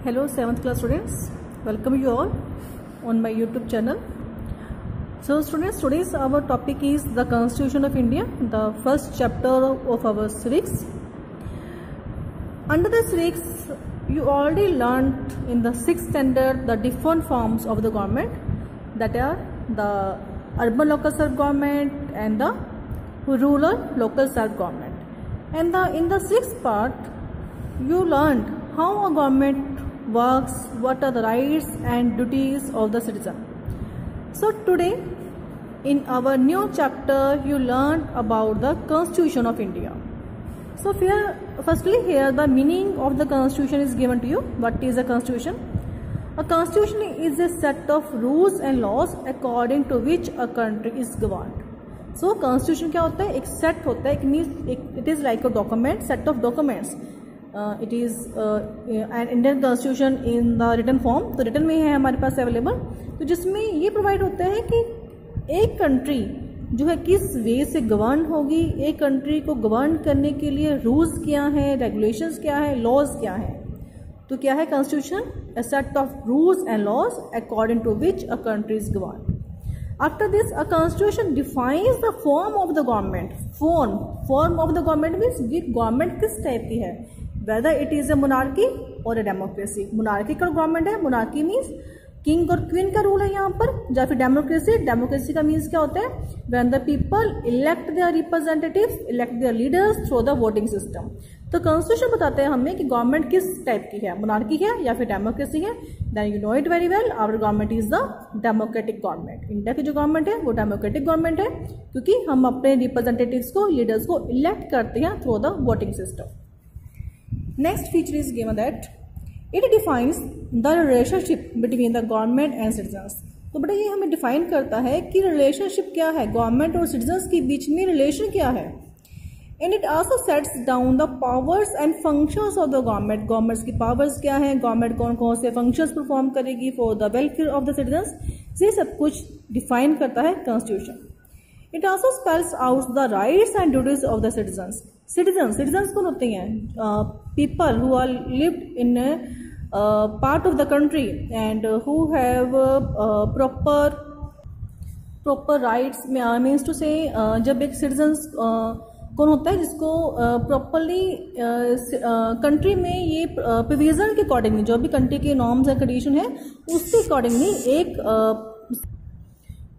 Hello 7th class students, welcome you all on my YouTube channel. So students, today's our topic is the Constitution of India, the first chapter of our series. Under the series, you already learned in the 6th standard the different forms of the government, that are the urban local self-government and the rural local self-government. And in the 6th part, you learned how a government works, what are the rights and duties of the citizen. So today in our new chapter you learned about the Constitution of India. So firstly here the meaning of the Constitution is given to you. What is a Constitution? A Constitution is a set of rules and laws according to which a country is governed. So Constitution क्या होता है? एक set होता है, it is like a document, set of documents. It is an Indian Constitution in the written form, तो written में है हमारे पास अवेलेबल, तो जिसमें ये प्रोवाइड होता है कि एक कंट्री जो है किस वे से गवर्न होगी, एक कंट्री को गवर्न करने के लिए रूल्स क्या हैं, रेगुलेशंस क्या है, लॉज क्या हैं. तो क्या है constitution? A set of rules and laws according to which a country is govern. After this, a constitution defines the form of the government. Form of the government means ये government किस type की है, whether it is a monarchy or a democracy. Monarchical government है, monarchy means king और queen का rule है यहाँ पर, या फिर democracy का मीन्स क्या होता है, when the people elect their representatives, elect their leaders through the voting system. तो कॉन्स्टिट्यूशन बताते हैं हमें कि गवर्नमेंट किस टाइप की है, मोनार्की है या फिर डेमोक्रेसी है. Then you know it very well, our government is the democratic government. India की जो गवर्नमेंट है वो डेमोक्रेटिक गवर्नमेंट है, क्योंकि हम अपने रिप्रेजेंटेटिव्स को, लीडर्स को इलेक्ट करते हैं through the voting system. Next feature is given that it defines the relationship between the government and citizens. तो बेटा ये हमें डिफाइन करता है कि रिलेशनशिप क्या है, गवर्नमेंट और सिटीजन्स के बीच में रिलेशन क्या है. And it also sets down the powers and functions of the government. Governments की powers क्या है, गवर्नमेंट कौन कौन से functions perform करेगी for the welfare of the citizens, ये सब कुछ define करता है constitution. It also spells out the rights and duties of the citizens. Citizens कौन होते हैं? People who are lived in a part of the country and who have proper rights. Means to say जब एक citizens कौन होता है जिसको properly country में ये प्रोविजन के अकॉर्डिंगली, जो भी कंट्री के नॉर्म्स एंड कंडीशन है उसके अकॉर्डिंगली एक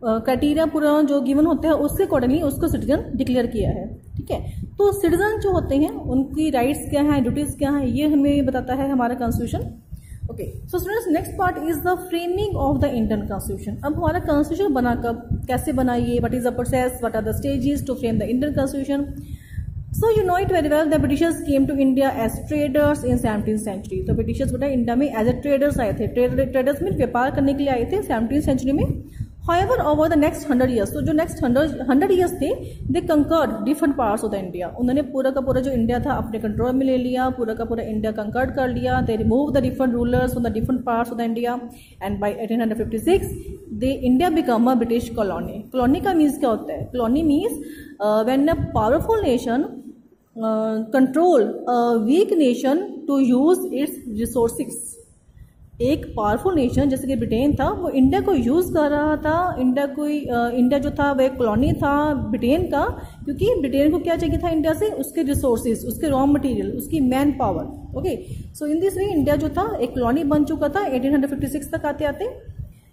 क्राइटेरिया पूरा जो गिवन होता है उसके अकॉर्डिंगली उसको सिटीजन डिक्लेयर किया है. ठीक है, तो सिटीजन जो होते हैं उनकी राइट्स क्या है, ड्यूटीज क्या है, ये हमें बताता है हमारा constitution. Okay, so students next part is the framing of the Indian constitution. अब हमारा कॉन्स्टिट्यूशन बना कब, कैसे बनाइए, what is the process, what are the stages to frame the Indian constitution. So you know it very well, the Britishers came to India as traders in 17th century. तो Britishers बेटा India में as a traders आए थे. Traders में व्यापार करने के लिए आए थे 17th सेंचुरी में. However, over the next 100 years, तो जो नेक्स्ट 100 years थे, they conquered different parts of the India. उन्होंने पूरा का पूरा जो इंडिया था अपने कंट्रोल में ले लिया, पूरा का पूरा इंडिया कंकर्ड कर लिया. They removed the different rulers from the different parts of the India, and by 1856, India become a British colony. Colony का मीन्स क्या होता है? Colony means when a powerful nation control a weak nation to use its resources. एक powerful nation जैसे कि Britain था, वो India को यूज कर रहा था. इंडिया जो था वो एक कॉलोनी था ब्रिटेन का, क्योंकि ब्रिटेन को क्या चाहिए था इंडिया से, उसके रिसोर्सेज, उसके रॉ मटेरियल, उसकी man power. Okay, so in this way India जो था एक कॉलोनी बन चुका था 1856 तक आते आते.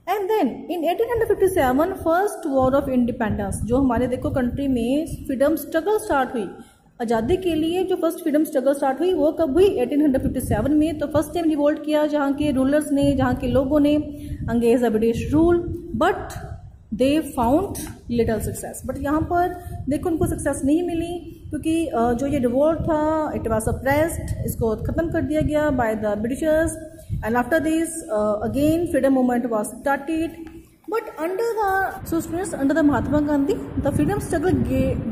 And then in 1857 first war of independence, जो हमारे देखो कंट्री में फ्रीडम स्ट्रगल स्टार्ट हुई, आज़ादी के लिए जो फर्स्ट फ्रीडम स्ट्रगल स्टार्ट हुई वो कब हुई? 1857 में. तो फर्स्ट टाइम रिवोल्ट किया जहाँ के रूलर्स ने, जहाँ के लोगों ने engage the British rule, but they found little success. But यहाँ पर देखो उनको सक्सेस नहीं मिली, क्योंकि जो ये रिवोल्ट था इट वाज सप्रेस्ड, इसको खत्म कर दिया गया by the Britishers. And after this again freedom movement was started. But under the Mahatma Gandhi, the freedom struggle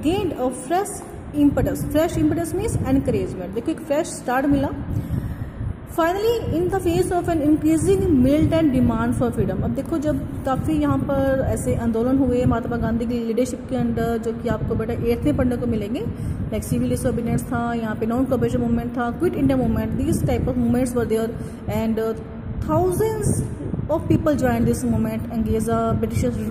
gained a fresh impetus. Fresh impetus means encouragement. देखो एक fresh start मिला. Finally in the face of an increasing militant demand for freedom, अब देखो जब काफ़ी यहाँ पर ऐसे आंदोलन हुए महात्मा गांधी की लीडरशिप के अंडर, जो कि आपको बेटा 8th में पढ़ने को मिलेंगे, लाइक सिविल डिसोबीडियंस था, यहाँ पे नॉन कॉपरेशन मूवमेंट था, quit India movement, this type of movements were there and thousands of people joined this movement against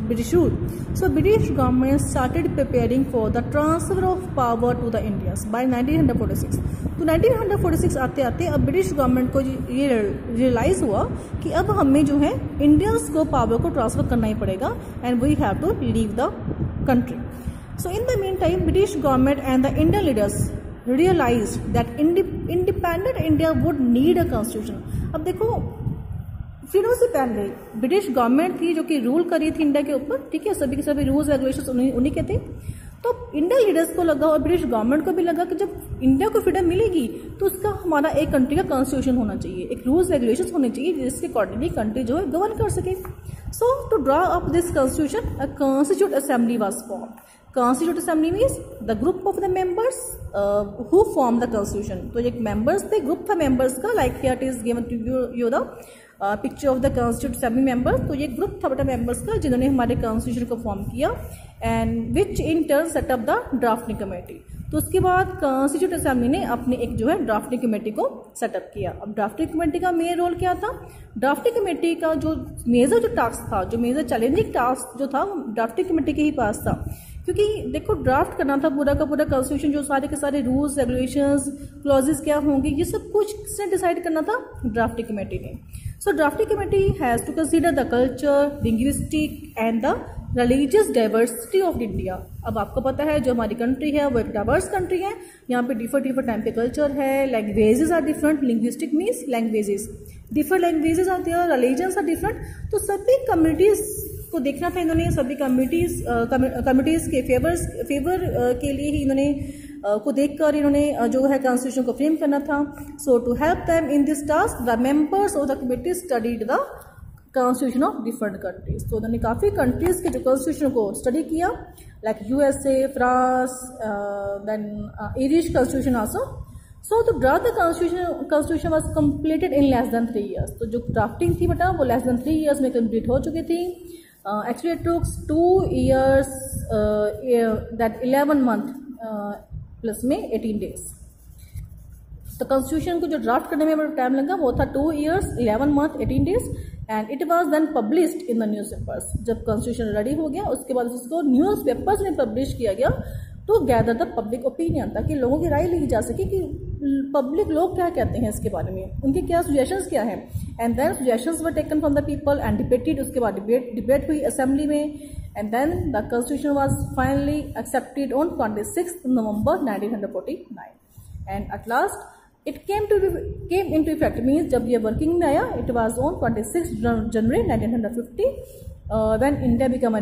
British rule. So British government started preparing for the transfer of power to the Indians by 1946. तो 1946 आते आते अब British government को ये realise हुआ कि अब हमें जो है इंडियंस को पावर को ट्रांसफर करना ही पड़ेगा and we have to leave the country. So in the meantime, British government and the Indian leaders realized that independent India would need a constitution. अब देखो फ्रीडम से पहले ब्रिटिश गवर्नमेंट थी जो कि रूल कर रही थी इंडिया के ऊपर, ठीक है, सभी के सभी रूल्स रेगुलेशंस उन्हीं के थे. तो इंडियन लीडर्स को लगा और ब्रिटिश गवर्नमेंट को भी लगा कि जब इंडिया को फ्रीडम मिलेगी तो उसका हमारा एक कंट्री का कॉन्स्टिट्यूशन होना चाहिए, एक रूल्स रेगुलेशंस होने चाहिए जिसके अकॉर्डिंगली कंट्री जो है गवर्न कर सके. So to draw up this constitution a constitute assembly was formed. Constituent Assembly means the group of the members who form the constitution. तो एक members थे, group था members का, like here it is given to you the picture of the Constituent Assembly members. तो ये group था बेटा members का जिन्होंने हमारे constitution को form किया and which in turn set up the drafting committee. तो उसके बाद कॉन्स्टिट्यूट असेंबली ने अपने एक जो है ड्राफ्टिंग कमेटी को सेटअप किया. अब ड्राफ्टिंग कमेटी का मेन रोल क्या था? ड्राफ्टिंग कमेटी का जो मेजर जो टास्क था, जो मेजर चैलेंजिंग टास्क जो था, ड्राफ्टिंग कमेटी के ही पास था. क्योंकि देखो ड्राफ्ट करना था पूरा का पूरा कॉन्स्टिट्यूशन, जो सारे के सारे रूल्स रेगुलेशंस क्लॉजेस क्या होंगे, ये सब कुछ किसने डिसाइड करना था? ड्राफ्टिंग कमेटी ने. So drafting committee has to consider the culture, linguistic and the religious diversity of India. अब आपको पता है जो हमारी कंट्री है वो एक डाइवर्स कंट्री है, यहाँ पे डिफरेंट टाइप के कल्चर है, languages are different, linguistic means languages, different languages आती है, रिलीजन्स आर डिफरेंट. तो सभी कम्युनिटीज को देखना था इन्होंने, सभी कम्युनिटीज के फेवर के लिए ही इन्होंने को देखकर इन्होंने जो है कॉन्स्टिट्यूशन को फ्रेम करना था. So to help them in this task the members of the committee studied the constitution of different countries. तो उन्होंने काफी कंट्रीज के जो कॉन्स्टिट्यूशन को स्टडी किया, like USA, France, then Irish constitution also. So to draft the constitution was completed in less than 3 years. तो जो drafting थी बेटा वो लेस देन 3 years में कंप्लीट हो चुकी थी. Actually it took 2 years, that 11 month plus में 18 days. तो कॉन्स्टिट्यूशन को जो ड्राफ्ट करने में टाइम लगा वो था 2 years, 11 month, 18 days and it was then published in the newspapers. जब कॉन्स्टिट्यूशन रेडी हो गया उसके बाद उसको न्यूज पेपर्स में पब्लिश किया गया to gather the public opinion, ताकि लोगों की राय ली जा सके कि पब्लिक लोग क्या कहते हैं इसके बारे में, उनके क्या सजेशंस क्या हैं. And then suggestions were taken from the people and debated. उसके बाद डिबेट हुई असेंबली में and then the constitution was finally accepted on 26 November 1949 and at last it came into effect, means जब ये वर्किंग में आया it was on 26 January 1950 when India became a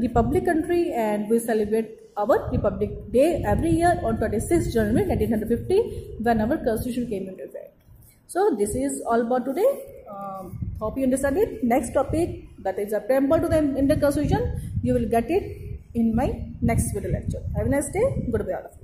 republic country and we celebrate our Republic Day every year on 26 January 1950 when our constitution came into effect. So this is all about today. Hope you understand it. Next topic, that is a preamble to the Indian constitution, you will get it in my next video lecture. Have a nice day. Goodbye all of you.